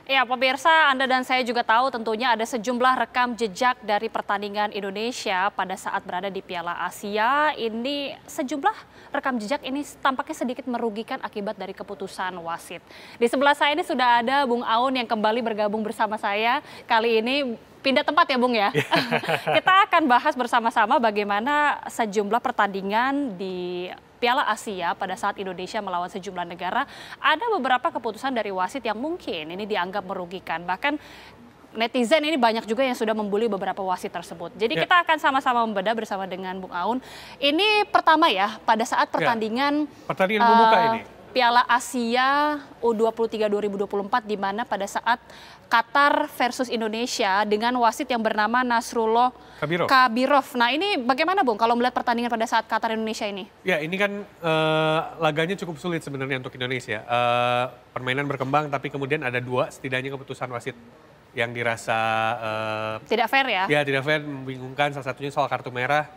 Ya, pemirsa, Anda dan saya juga tahu tentunya ada sejumlah rekam jejak dari pertandingan Indonesia pada saat berada di Piala Asia. Ini sejumlah rekam jejak ini tampaknya sedikit merugikan akibat dari keputusan wasit. Di sebelah saya ini sudah ada Bung Aun yang kembali bergabung bersama saya. Kali ini pindah tempat ya Bung ya. Kita akan bahas bersama-sama bagaimana sejumlah pertandingan di Piala Asia pada saat Indonesia melawan sejumlah negara, ada beberapa keputusan dari wasit yang mungkin ini dianggap merugikan. Bahkan netizen ini banyak juga yang sudah membuli beberapa wasit tersebut. Jadi kita akan sama-sama membedah bersama dengan Bung Aun. Ini pertama ya, pada saat pertandingan pembuka ini. Piala Asia U23 2024 di mana pada saat Qatar versus Indonesia dengan wasit yang bernama Nasrullah Kabirov. Nah ini bagaimana Bung kalau melihat pertandingan pada saat Qatar Indonesia ini? Ya ini kan laganya cukup sulit sebenarnya untuk Indonesia. Permainan berkembang tapi kemudian ada dua setidaknya keputusan wasit yang dirasa tidak fair ya? Ya tidak fair, membingungkan, salah satunya soal kartu merah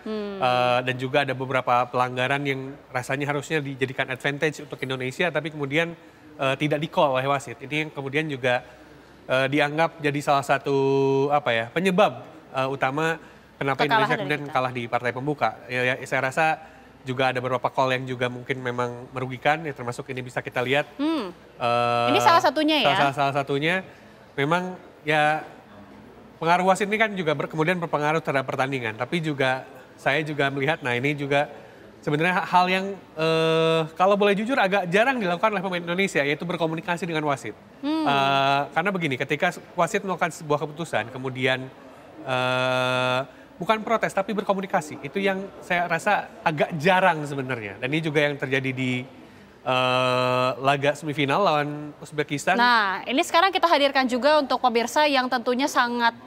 dan juga ada beberapa pelanggaran yang rasanya harusnya dijadikan advantage untuk Indonesia tapi kemudian tidak di-call oleh wasit. Ini yang kemudian juga dianggap jadi salah satu penyebab utama kenapa Indonesia kemudian kalah di partai pembuka. Ya, saya rasa juga ada beberapa call yang juga mungkin memang merugikan, ya termasuk ini bisa kita lihat. Ini salah satunya ya? Salah satunya memang ya pengaruh wasit ini kan juga kemudian berpengaruh terhadap pertandingan. Tapi juga saya juga melihat, nah ini juga sebenarnya hal yang kalau boleh jujur agak jarang dilakukan oleh pemain Indonesia, yaitu berkomunikasi dengan wasit. Karena begini, ketika wasit melakukan sebuah keputusan, kemudian bukan protes tapi berkomunikasi, itu yang saya rasa agak jarang sebenarnya. Dan ini juga yang terjadi di laga semifinal lawan Uzbekistan. Nah, ini sekarang kita hadirkan juga untuk pemirsa yang tentunya sangat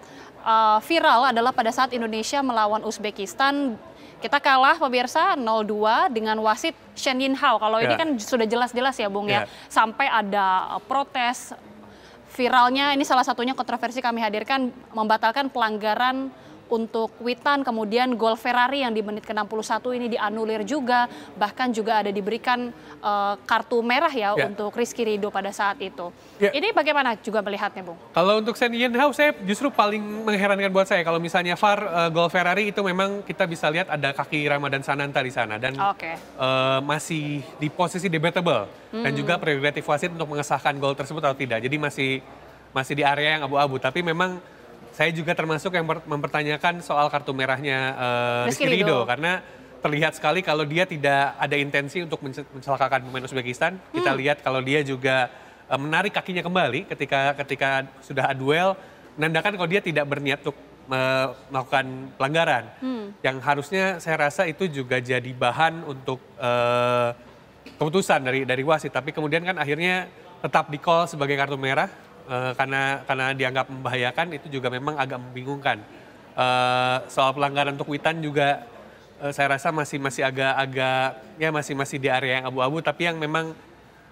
viral adalah pada saat Indonesia melawan Uzbekistan. Kita kalah pemirsa 0-2 dengan wasit Shen Yinhao. Kalau ini kan sudah jelas-jelas ya Bung ya. Sampai ada protes viralnya, ini salah satunya kontroversi kami hadirkan membatalkan pelanggaran untuk Witan, kemudian gol Ferrari yang di menit ke-61 ini dianulir juga, bahkan juga ada diberikan kartu merah ya untuk Rizky Ridho pada saat itu. Ini bagaimana juga melihatnya Bung? Kalau untuk Shen Yinhao saya justru paling mengherankan buat saya kalau misalnya VAR gol Ferrari itu memang kita bisa lihat ada kaki Ramadan Sananta di sana dan masih di posisi debatable dan juga prerogatif wasit untuk mengesahkan gol tersebut atau tidak. Jadi masih di area yang abu-abu, tapi memang saya juga termasuk yang mempertanyakan soal kartu merahnya Rizky Ridho karena terlihat sekali kalau dia tidak ada intensi untuk mencelakakan pemain Uzbekistan. Kita lihat kalau dia juga menarik kakinya kembali ketika sudah duel, menandakan kalau dia tidak berniat untuk melakukan pelanggaran. Yang harusnya saya rasa itu juga jadi bahan untuk keputusan dari wasit, tapi kemudian kan akhirnya tetap di-call sebagai kartu merah. Karena dianggap membahayakan, itu juga memang agak membingungkan. Soal pelanggaran untuk Witan juga saya rasa masih agak masih di area yang abu-abu, tapi yang memang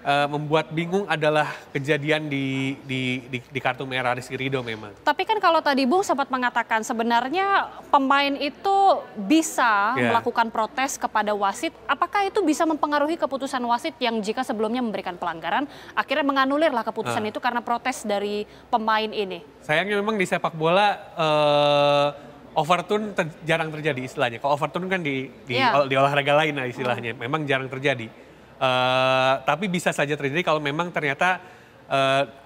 membuat bingung adalah kejadian di kartu merah Rizky Ridho memang. Tapi kan kalau tadi Bung sempat mengatakan sebenarnya pemain itu bisa melakukan protes kepada wasit. Apakah itu bisa mempengaruhi keputusan wasit yang jika sebelumnya memberikan pelanggaran akhirnya menganulirlah keputusan itu karena protes dari pemain ini? Sayangnya memang di sepak bola overturn jarang terjadi istilahnya. Kalau overturn kan di olahraga lain lah istilahnya, memang jarang terjadi. Tapi bisa saja terjadi kalau memang ternyata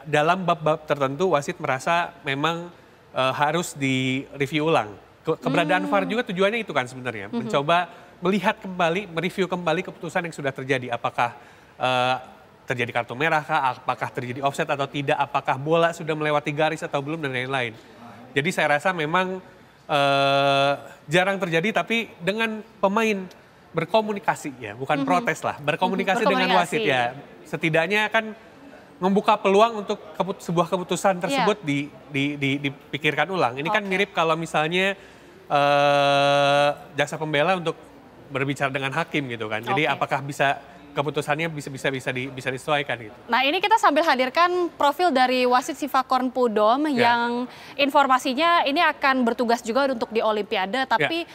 dalam bab-bab tertentu wasit merasa memang harus direview ulang. Keberadaan VAR juga tujuannya itu kan sebenarnya, mencoba melihat kembali, mereview kembali keputusan yang sudah terjadi. Apakah terjadi kartu merah kah, apakah terjadi offset atau tidak, apakah bola sudah melewati garis atau belum dan lain-lain. Jadi saya rasa memang jarang terjadi, tapi dengan pemain berkomunikasi ya, bukan protes lah, berkomunikasi dengan wasit ya. Setidaknya kan membuka peluang untuk sebuah keputusan tersebut dipikirkan ulang. Ini kan mirip kalau misalnya jaksa pembela untuk berbicara dengan hakim gitu kan. Jadi apakah keputusannya bisa disesuaikan gitu. Nah ini kita sambil hadirkan profil dari wasit Sivakorn Pudom yang informasinya ini akan bertugas juga untuk di Olimpiade, tapi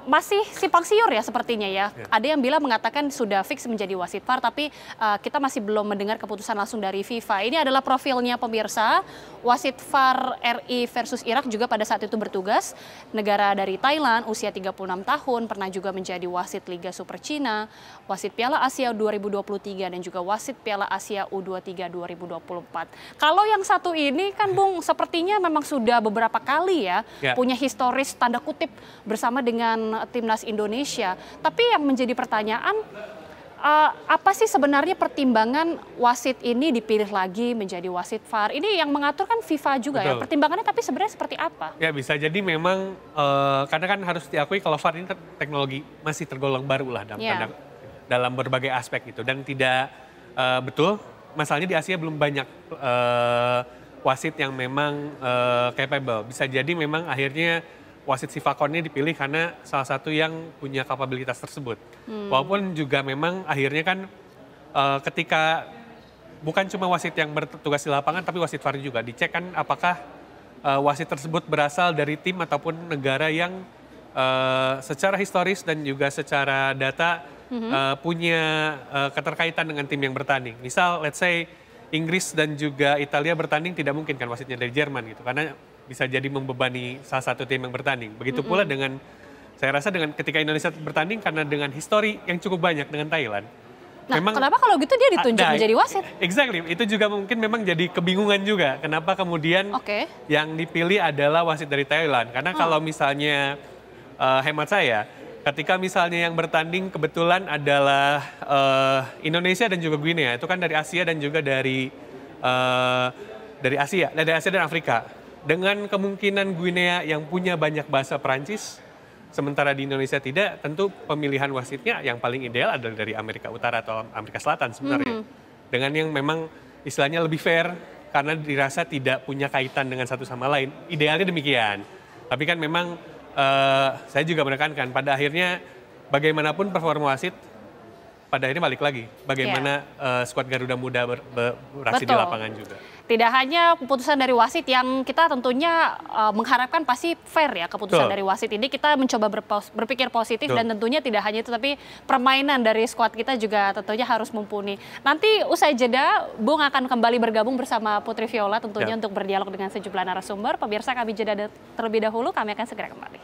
masih simpang siur ya sepertinya ya. Ada yang bilang mengatakan sudah fix menjadi wasit VAR, tapi kita masih belum mendengar keputusan langsung dari FIFA. Ini adalah profilnya pemirsa, wasit VAR RI versus Irak juga pada saat itu bertugas. Negara dari Thailand, usia 36 tahun, pernah juga menjadi wasit Liga Super Cina, wasit Piala Asia 2023, dan juga wasit Piala Asia U23 2024. Kalau yang satu ini kan Bung, sepertinya memang sudah beberapa kali ya punya historis tanda kutip bersama dengan timnas Indonesia. Tapi yang menjadi pertanyaan, apa sih sebenarnya pertimbangan wasit ini dipilih lagi menjadi wasit VAR? Ini yang mengatur kan FIFA juga. Betul. Ya. Pertimbangannya tapi sebenarnya seperti apa? Ya bisa jadi memang, karena kan harus diakui kalau VAR ini teknologi masih tergolong baru lah dalam berbagai aspek itu. Dan tidak betul, masalahnya di Asia belum banyak wasit yang memang capable. Bisa jadi memang akhirnya wasit Sivakon ini dipilih karena salah satu yang punya kapabilitas tersebut. Walaupun juga memang akhirnya kan ketika bukan cuma wasit yang bertugas di lapangan, tapi wasit VAR juga dicek kan apakah wasit tersebut berasal dari tim ataupun negara yang secara historis dan juga secara data punya keterkaitan dengan tim yang bertanding. Misal, let's say Inggris dan juga Italia bertanding, tidak mungkin kan wasitnya dari Jerman gitu, karena bisa jadi membebani salah satu tim yang bertanding. Begitu pula dengan, saya rasa dengan ketika Indonesia bertanding karena dengan histori yang cukup banyak dengan Thailand. Nah, memang, kenapa kalau gitu dia ditunjuk menjadi wasit? Exactly, itu juga mungkin memang jadi kebingungan juga. Kenapa kemudian yang dipilih adalah wasit dari Thailand? Karena kalau misalnya hemat saya, ketika misalnya yang bertanding kebetulan adalah Indonesia dan juga Guinea, itu kan dari Asia dan juga dari Asia dan Afrika. Dengan kemungkinan Guinea yang punya banyak bahasa Perancis, sementara di Indonesia tidak, tentu pemilihan wasitnya yang paling ideal adalah dari Amerika Utara atau Amerika Selatan sebenarnya. Dengan yang memang istilahnya lebih fair, karena dirasa tidak punya kaitan dengan satu sama lain. Idealnya demikian. Tapi kan memang saya juga menekankan pada akhirnya bagaimanapun performa wasit, pada akhirnya balik lagi. Bagaimana skuad Garuda Muda beraksi di lapangan juga. Tidak hanya keputusan dari wasit yang kita tentunya mengharapkan pasti fair ya keputusan dari wasit ini. Kita mencoba berpikir positif dan tentunya tidak hanya itu, tapi permainan dari skuad kita juga tentunya harus mumpuni. Nanti usai jeda, Bung akan kembali bergabung bersama Putri Viola tentunya untuk berdialog dengan sejumlah narasumber. Pemirsa, kami jeda terlebih dahulu, kami akan segera kembali.